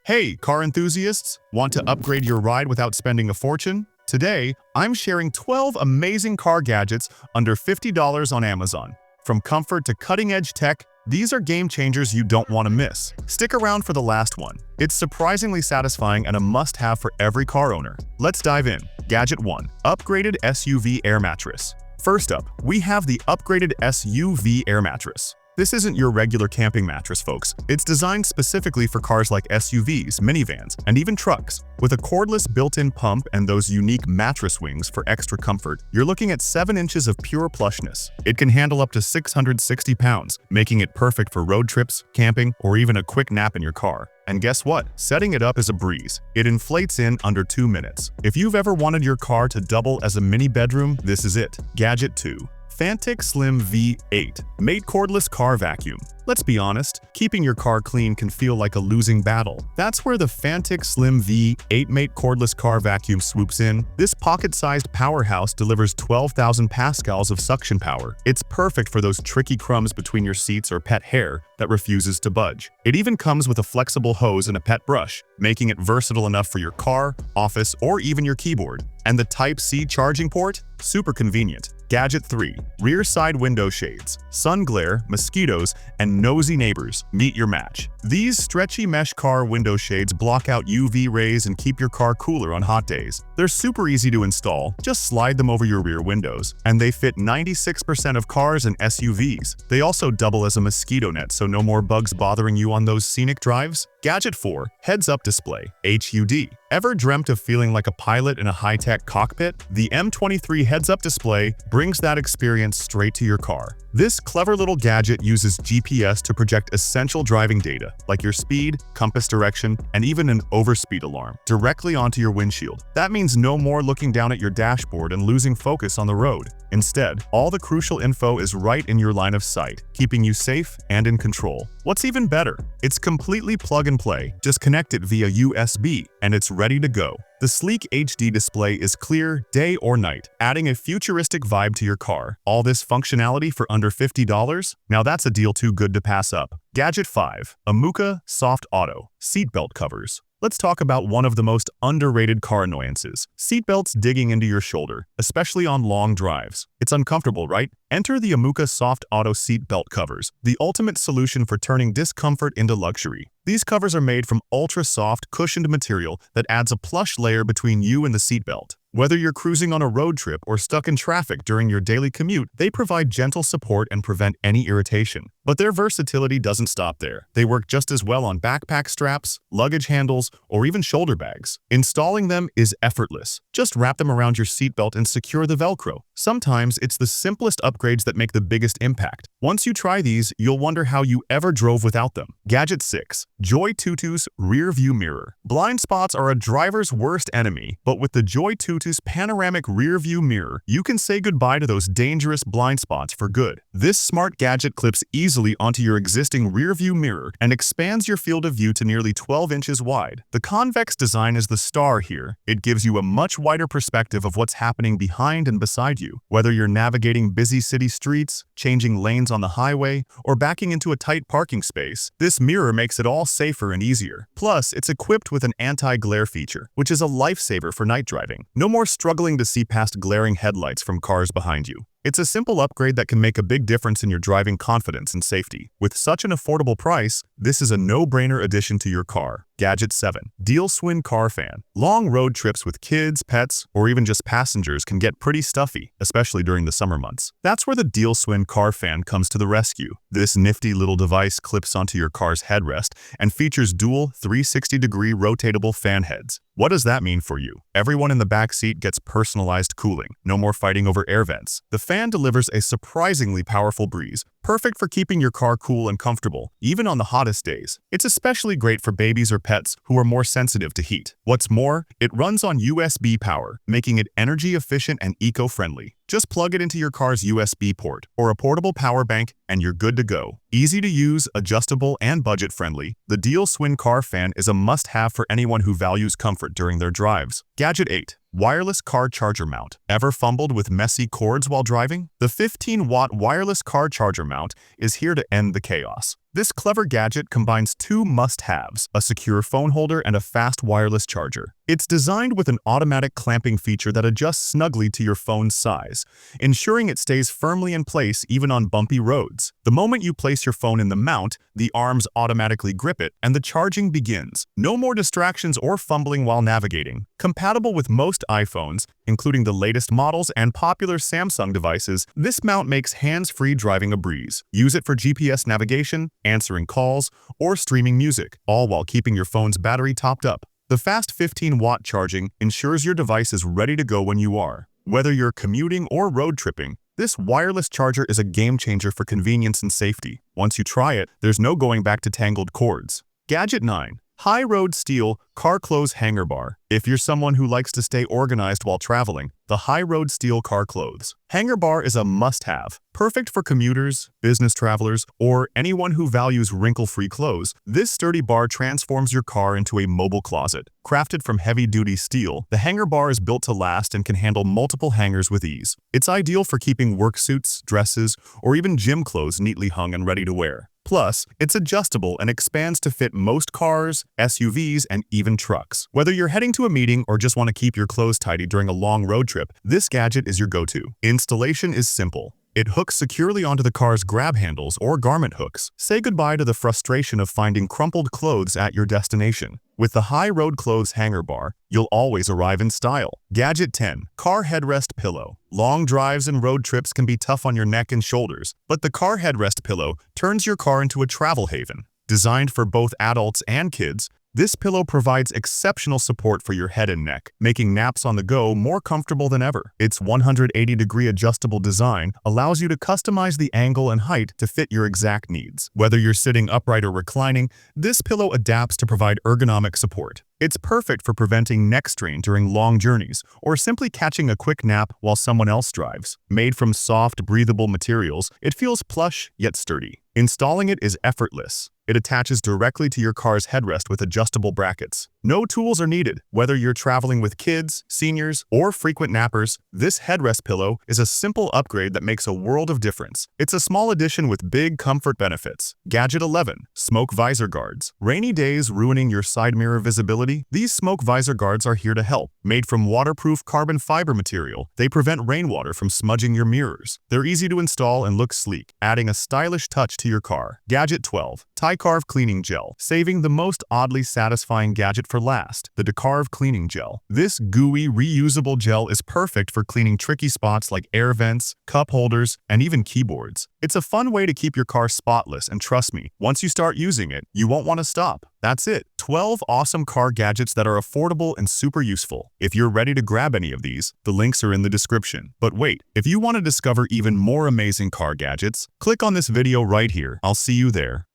Hey, car enthusiasts! Want to upgrade your ride without spending a fortune? Today, I'm sharing 12 amazing car gadgets under $50 on Amazon. From comfort to cutting-edge tech, these are game changers you don't want to miss. Stick around for the last one. It's surprisingly satisfying and a must-have for every car owner. Let's dive in. Gadget 1. Upgraded SUV Air Mattress. First up, we have the upgraded SUV Air Mattress. This isn't your regular camping mattress, folks. It's designed specifically for cars like SUVs, minivans, and even trucks. With a cordless built-in pump and those unique mattress wings for extra comfort, you're looking at 7 inches of pure plushness. It can handle up to 660 pounds, making it perfect for road trips, camping, or even a quick nap in your car. And guess what? Setting it up is a breeze. It inflates in under 2 minutes. If you've ever wanted your car to double as a mini bedroom, this is it. Gadget 2. Fanttik Slim V8 Mate Cordless Car Vacuum. Let's be honest, keeping your car clean can feel like a losing battle. That's where the Fanttik Slim V8 Mate Cordless Car Vacuum swoops in. This pocket-sized powerhouse delivers 12,000 pascals of suction power. It's perfect for those tricky crumbs between your seats or pet hair that refuses to budge. It even comes with a flexible hose and a pet brush, making it versatile enough for your car, office, or even your keyboard. And the Type-C charging port? Super convenient. Gadget 3. Rear side window shades. Sun glare, mosquitoes, and nosy neighbors. Meet your match. These stretchy mesh car window shades block out UV rays and keep your car cooler on hot days. They're super easy to install. Just slide them over your rear windows. And they fit 96% of cars and SUVs. They also double as a mosquito net, so no more bugs bothering you on those scenic drives. Gadget 4. Heads-up display. HUD. Ever dreamt of feeling like a pilot in a high-tech cockpit? The M23 heads-up display brings that experience straight to your car. This clever little gadget uses GPS to project essential driving data, like your speed, compass direction, and even an overspeed alarm, directly onto your windshield. That means no more looking down at your dashboard and losing focus on the road. Instead, all the crucial info is right in your line of sight, keeping you safe and in control. What's even better? It's completely plug and play. Just connect it via USB, and it's ready to go. The sleek HD display is clear day or night, adding a futuristic vibe to your car. All this functionality for under $50? Now that's a deal too good to pass up. Gadget 5. Amuka Soft Auto Seatbelt Covers. Let's talk about one of the most underrated car annoyances. Seatbelts digging into your shoulder, especially on long drives. It's uncomfortable, right? Enter the Amuka Soft Auto Seatbelt Covers, the ultimate solution for turning discomfort into luxury. These covers are made from ultra-soft, cushioned material that adds a plush layer between you and the seatbelt. Whether you're cruising on a road trip or stuck in traffic during your daily commute, they provide gentle support and prevent any irritation. But their versatility doesn't stop there. They work just as well on backpack straps, luggage handles, or even shoulder bags. Installing them is effortless. Just wrap them around your seatbelt and secure the Velcro. Sometimes it's the simplest upgrades that make the biggest impact. Once you try these, you'll wonder how you ever drove without them. Gadget 6. Joy Tutu's Rear View Mirror. Blind spots are a driver's worst enemy, but with the Joy Tutu's Panoramic Rear View Mirror, you can say goodbye to those dangerous blind spots for good. This smart gadget clips easily onto your existing rear view mirror and expands your field of view to nearly 12 inches wide. The convex design is the star here. It gives you a much wider perspective of what's happening behind and beside you. Whether you're navigating busy city streets, changing lanes on the highway, or backing into a tight parking space, this mirror makes it all safer and easier. Plus, it's equipped with an anti-glare feature, which is a lifesaver for night driving. No more struggling to see past glaring headlights from cars behind you. It's a simple upgrade that can make a big difference in your driving confidence and safety. With such an affordable price, this is a no-brainer addition to your car. Gadget 7. Dealswin Car Fan. Long road trips with kids, pets, or even just passengers can get pretty stuffy, especially during the summer months. That's where the Dealswin Car Fan comes to the rescue. This nifty little device clips onto your car's headrest and features dual 360-degree rotatable fan heads. What does that mean for you? Everyone in the back seat gets personalized cooling. No more fighting over air vents. The fan delivers a surprisingly powerful breeze, perfect for keeping your car cool and comfortable, even on the hottest days. It's especially great for babies or pets who are more sensitive to heat. What's more, it runs on USB power, making it energy efficient and eco-friendly. Just plug it into your car's USB port or a portable power bank and you're good to go. Easy to use, adjustable, and budget-friendly, the Dealswin Car Fan is a must-have for anyone who values comfort during their drives. Gadget 8. Wireless car charger mount. Ever fumbled with messy cords while driving? The 15-watt wireless car charger mount is here to end the chaos. This clever gadget combines two must-haves, a secure phone holder and a fast wireless charger. It's designed with an automatic clamping feature that adjusts snugly to your phone's size, ensuring it stays firmly in place even on bumpy roads. The moment you place your phone in the mount, the arms automatically grip it and the charging begins. No more distractions or fumbling while navigating. Compatible with most iPhones, including the latest models and popular Samsung devices, this mount makes hands-free driving a breeze. Use it for GPS navigation, answering calls, or streaming music, all while keeping your phone's battery topped up. The fast 15-watt charging ensures your device is ready to go when you are. Whether you're commuting or road tripping, this wireless charger is a game-changer for convenience and safety. Once you try it, there's no going back to tangled cords. Gadget 9. High Road Steel Car Clothes Hanger Bar. If you're someone who likes to stay organized while traveling, the High Road Steel Car Clothes Hanger Bar is a must-have. Perfect for commuters, business travelers, or anyone who values wrinkle-free clothes, this sturdy bar transforms your car into a mobile closet. Crafted from heavy-duty steel, the hanger bar is built to last and can handle multiple hangers with ease. It's ideal for keeping work suits, dresses, or even gym clothes neatly hung and ready to wear. Plus, it's adjustable and expands to fit most cars, SUVs, and even trucks. Whether you're heading to a meeting or just want to keep your clothes tidy during a long road trip, this gadget is your go-to. Installation is simple. It hooks securely onto the car's grab handles or garment hooks. Say goodbye to the frustration of finding crumpled clothes at your destination. With the High Road Clothes Hanger Bar, you'll always arrive in style. Gadget 10. Car Headrest Pillow. Long drives and road trips can be tough on your neck and shoulders, but the Car Headrest Pillow turns your car into a travel haven. Designed for both adults and kids, this pillow provides exceptional support for your head and neck, making naps on the go more comfortable than ever. Its 180-degree adjustable design allows you to customize the angle and height to fit your exact needs. Whether you're sitting upright or reclining, this pillow adapts to provide ergonomic support. It's perfect for preventing neck strain during long journeys or simply catching a quick nap while someone else drives. Made from soft, breathable materials, it feels plush yet sturdy. Installing it is effortless. It attaches directly to your car's headrest with adjustable brackets. No tools are needed. Whether you're traveling with kids, seniors, or frequent nappers, this headrest pillow is a simple upgrade that makes a world of difference. It's a small addition with big comfort benefits. Gadget 11. Smoke Visor Guards. Rainy days ruining your side mirror visibility? These smoke visor guards are here to help. Made from waterproof carbon fiber material, they prevent rainwater from smudging your mirrors. They're easy to install and look sleek, adding a stylish touch to your car. Gadget 12. Carve Cleaning Gel. Saving the most oddly satisfying gadget for last, the Carve Cleaning Gel. This gooey, reusable gel is perfect for cleaning tricky spots like air vents, cup holders, and even keyboards. It's a fun way to keep your car spotless, and trust me, once you start using it, you won't want to stop. That's it. 12 awesome car gadgets that are affordable and super useful. If you're ready to grab any of these, the links are in the description. But wait, if you want to discover even more amazing car gadgets, click on this video right here. I'll see you there.